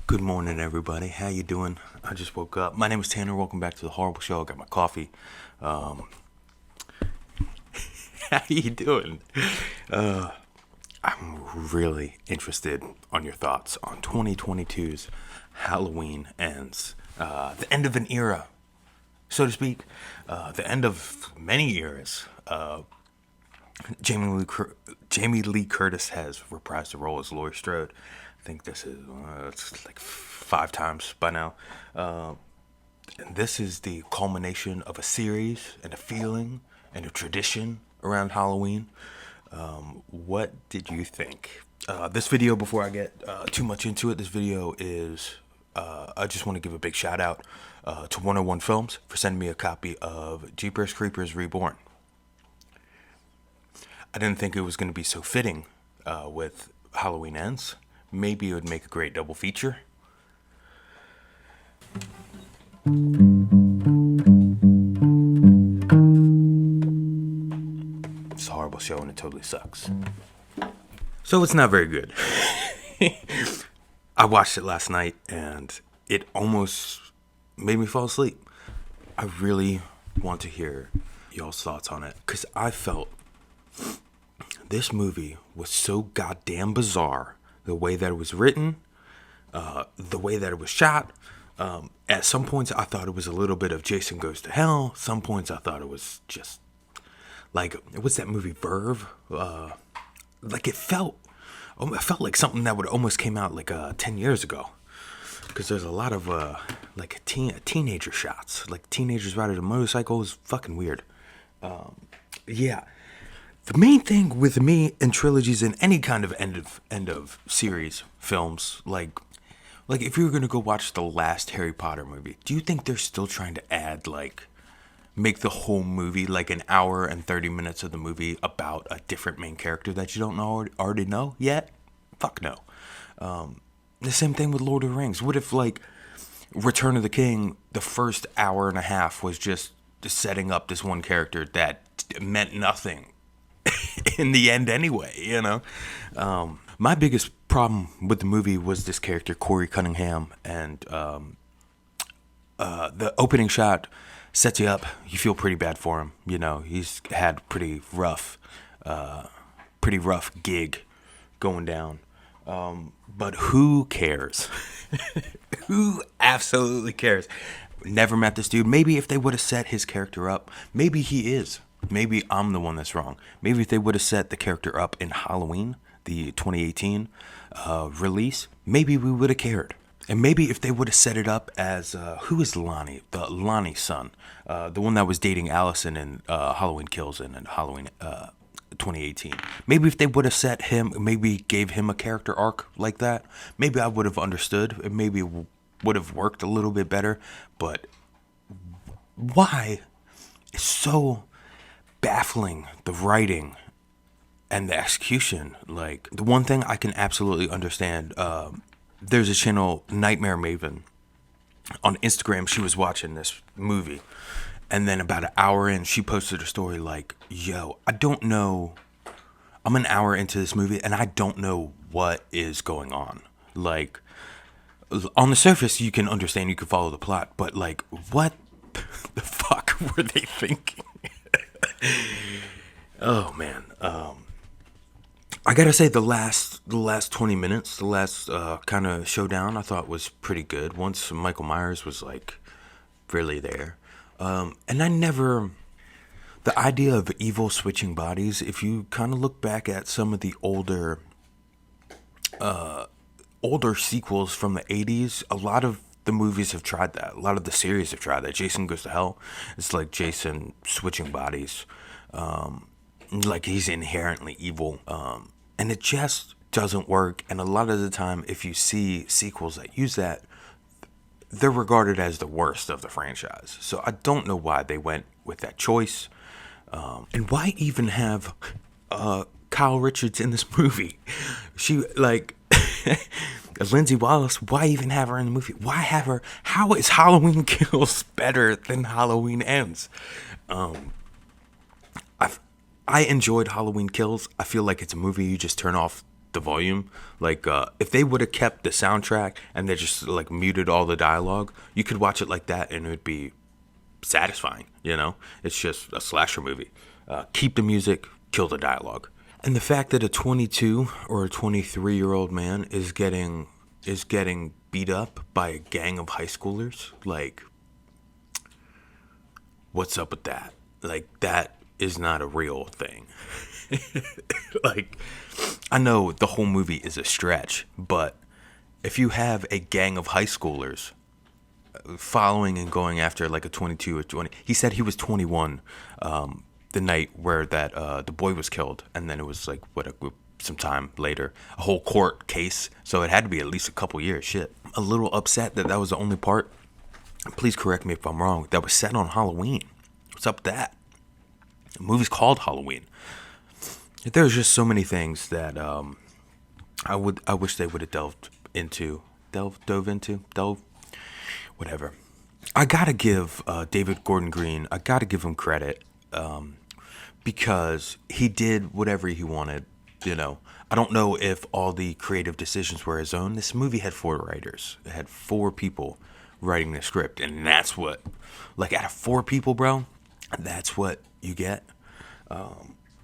Good morning, everybody. How you doing? I just woke up. My name is Tanner. Welcome back to the Horrorable Show. I got my coffee. How you doing? I'm really interested on your thoughts on 2022's Halloween ends. The end of an era, so to speak. The end of many eras. Jamie Lee Curtis has reprised the role as Laurie Strode. I think this is it's like 5 times by now. And this is the culmination of a series and a feeling and a tradition around Halloween. What did you think? This video, before I get too much into it, this video is, I just want to give a big shout out to 101 Films for sending me a copy of Jeepers Creepers Reborn. I didn't think it was going to be so fitting with Halloween Ends. Maybe it would make a great double feature. It's a horrible show and it totally sucks. So it's not very good. I watched it last night and it almost made me fall asleep. I really want to hear y'all's thoughts on it, because I felt this movie was so goddamn bizarre. The way that it was written, the way that it was shot. At some points, I thought it was a little bit of Jason Goes to Hell. Some points, I thought it was just like, what's that movie, Verve? Like it felt like something that would almost came out like 10 years ago. Because there's a lot of like teenager shots, like teenagers riding a motorcycle. Is fucking weird. Yeah. The main thing with me in trilogies and any kind of end of series films, like if you were gonna go watch the last Harry Potter movie, do you think they're still trying to add, like, make the whole movie like an hour and 30 minutes of the movie about a different main character that you don't know already know yet? Fuck no. The same thing with Lord of the Rings. What if, like, Return of the King, the first hour and a half was just setting up this one character that meant nothing in the end anyway, you know? My biggest problem with the movie was this character, Corey Cunningham, and the opening shot sets you up. You feel pretty bad for him. You know, he's had pretty rough gig going down. But who cares? Who absolutely cares? Never met this dude. Maybe if they would have set his character up, maybe he is. Maybe I'm the one that's wrong. Maybe if they would have set the character up in Halloween, the 2018 release, maybe we would have cared. And maybe if they would have set it up as, who is Lonnie? Lonnie's son. The one that was dating Allison in Halloween Kills and in Halloween 2018. Maybe if they would have set him, maybe gave him a character arc like that, maybe I would have understood. It maybe would have worked a little bit better. But why? It's so baffling, the writing and the execution. Like, the one thing I can absolutely understand, there's a channel, Nightmare Maven, on Instagram. She was watching this movie, and then about an hour in, she posted a story like, yo, I don't know, I'm an hour into this movie and I don't know what is going on. Like, on the surface you can understand, you can follow the plot, but like, what the fuck were they thinking? Oh man. I gotta say, the last 20 minutes, the last kind of showdown, I thought was pretty good. Once Michael Myers was like really there, and the idea of evil switching bodies. If you kind of look back at some of the older sequels from the 80s, a lot of the movies have tried that. A lot of the series have tried that. Jason Goes to Hell, it's like Jason switching bodies. Like he's inherently evil. And it just doesn't work. And a lot of the time, if you see sequels that use that, they're regarded as the worst of the franchise. So I don't know why they went with that choice. And why even have Kyle Richards in this movie? She, like, Lindsay Wallace, why even have her in the movie? Why have her? How is Halloween Kills better than Halloween Ends? I enjoyed Halloween Kills. I feel like it's a movie you just turn off the volume. Like if they would have kept the soundtrack and they just like muted all the dialogue, you could watch it like that and it would be satisfying. You know, it's just a slasher movie. Keep the music, kill the dialogue. And the fact that a 22 or a 23-year-old man is getting beat up by a gang of high schoolers, like, what's up with that? Like, that is not a real thing. Like, I know the whole movie is a stretch, but if you have a gang of high schoolers following and going after like a 22 or 20, he said he was 21 the night where that the boy was killed, and then it was like some time later, a whole court case, so it had to be at least a couple years. Shit, a little upset that was the only part, please correct me if I'm wrong, that was set on Halloween. What's up with that? The movie's called Halloween. There's just so many things that I wish they would have dove into, whatever. I gotta give David Gordon Green, I gotta give him credit, because he did whatever he wanted. You know, I don't know if all the creative decisions were his own. This movie had 4 writers. It had 4 people writing the script, and that's what, like, out of 4 people, bro, that's what you get.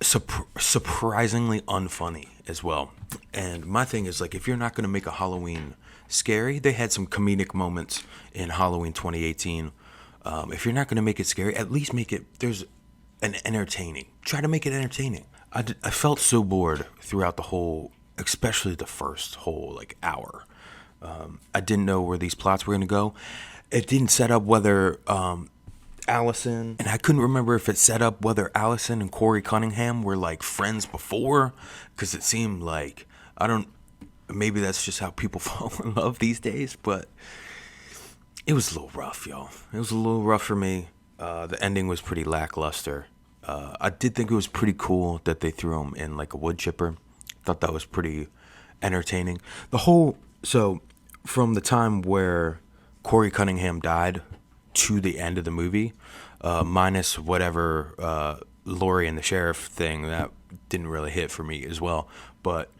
Surprisingly unfunny as well. And my thing is, like, if you're not going to make a Halloween scary, they had some comedic moments in Halloween 2018. If you're not going to make it scary, at least make it, there's an entertaining. Try to make it entertaining. I felt so bored throughout the whole, especially the first whole, like, hour. I didn't know where these plots were going to go. It didn't set up whether Allison, and I couldn't remember if it set up whether Allison and Corey Cunningham were like friends before, because it seemed like, maybe that's just how people fall in love these days, but it was a little rough, y'all. It was a little rough for me. The ending was pretty lackluster. I did think it was pretty cool that they threw him in like a wood chipper. Thought that was pretty entertaining. So from the time where Corey Cunningham died to the end of the movie, minus whatever Lori and the sheriff thing, that didn't really hit for me as well. But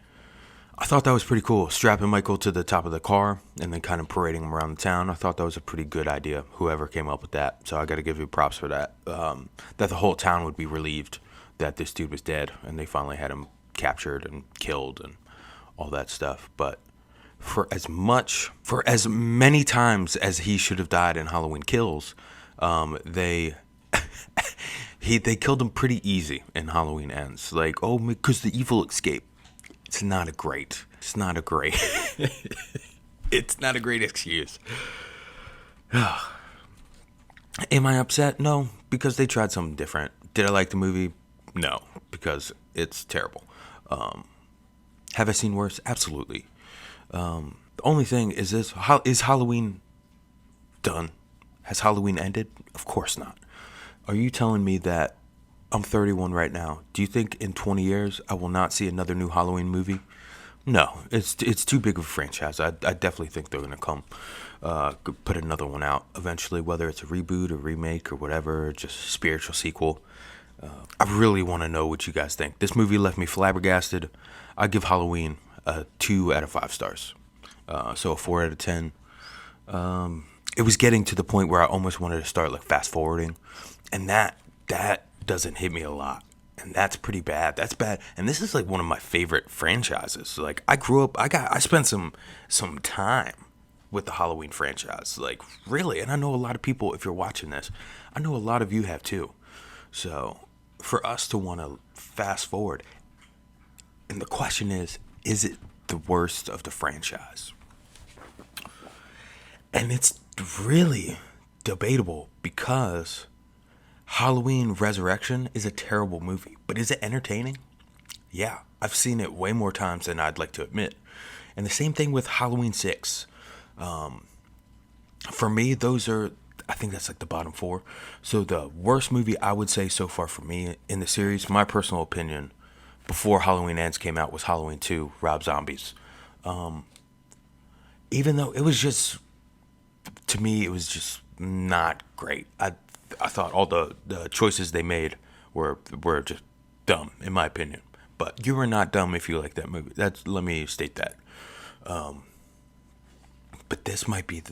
I thought that was pretty cool. Strapping Michael to the top of the car and then kind of parading him around the town. I thought that was a pretty good idea, whoever came up with that. So I got to give you props for that. That the whole town would be relieved that this dude was dead and they finally had him captured and killed and all that stuff. But for as many times as he should have died in Halloween Kills, they killed him pretty easy in Halloween Ends. Like, oh, because the evil escaped. It's not a great it's not a great excuse. Am I upset? No, because they tried something different. Did I like the movie? No, because it's terrible. Have I seen worse? Absolutely. The only thing is this: is Halloween done? Has Halloween ended? Of course not. Are you telling me that I'm 31 right now? Do you think in 20 years I will not see another new Halloween movie? No, it's too big of a franchise. I definitely think they're gonna come put another one out eventually, whether it's a reboot or remake or whatever, just a spiritual sequel. I really want to know what you guys think. This movie left me flabbergasted. I give Halloween a 2 out of 5 stars. So a 4 out of 10. It was getting to the point where I almost wanted to start like fast forwarding, and that doesn't hit me a lot, and that's pretty bad. That's bad. And this is like one of my favorite franchises. Like, I grew up, I spent some time with the Halloween franchise, like, really. And I know a lot of people, if you're watching this, I know a lot of you have too. So for us to want to fast forward, and the question is it the worst of the franchise? And it's really debatable, because Halloween Resurrection is a terrible movie, but is it entertaining? Yeah, I've seen it way more times than I'd like to admit. And the same thing with Halloween 6. For me, I think that's like the bottom 4. So the worst movie I would say so far for me in the series, my personal opinion, before Halloween Ends came out, was Halloween 2, Rob Zombie's. Even though it was just, to me, it was just not great. I thought all the choices they made were just dumb, in my opinion. But you are not dumb if you like that movie. Let me state that. But this might be.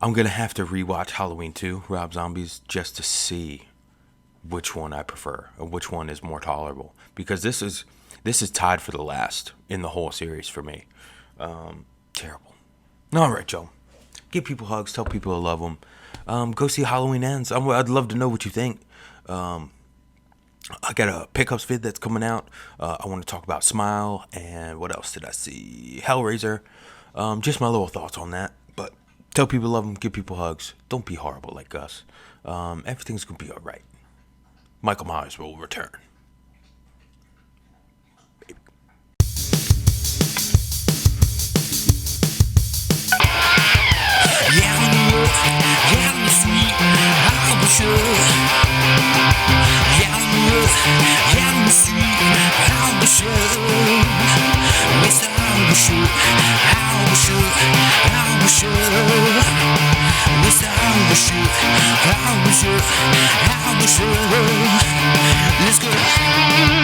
I'm gonna have to rewatch Halloween 2, Rob Zombies, just to see which one I prefer or which one is more tolerable. Because this is tied for the last in the whole series for me. Terrible. All right, Joe. Give people hugs. Tell people I love them. Go see Halloween Ends. I'd love to know what you think. I got a pickups vid that's coming out. I want to talk about Smile, and what else did I see? Hellraiser. Just my little thoughts on that. But tell people love them, give people hugs. Don't be horrible like us. Everything's gonna be all right. Michael Myers will return. Baby. Let's go.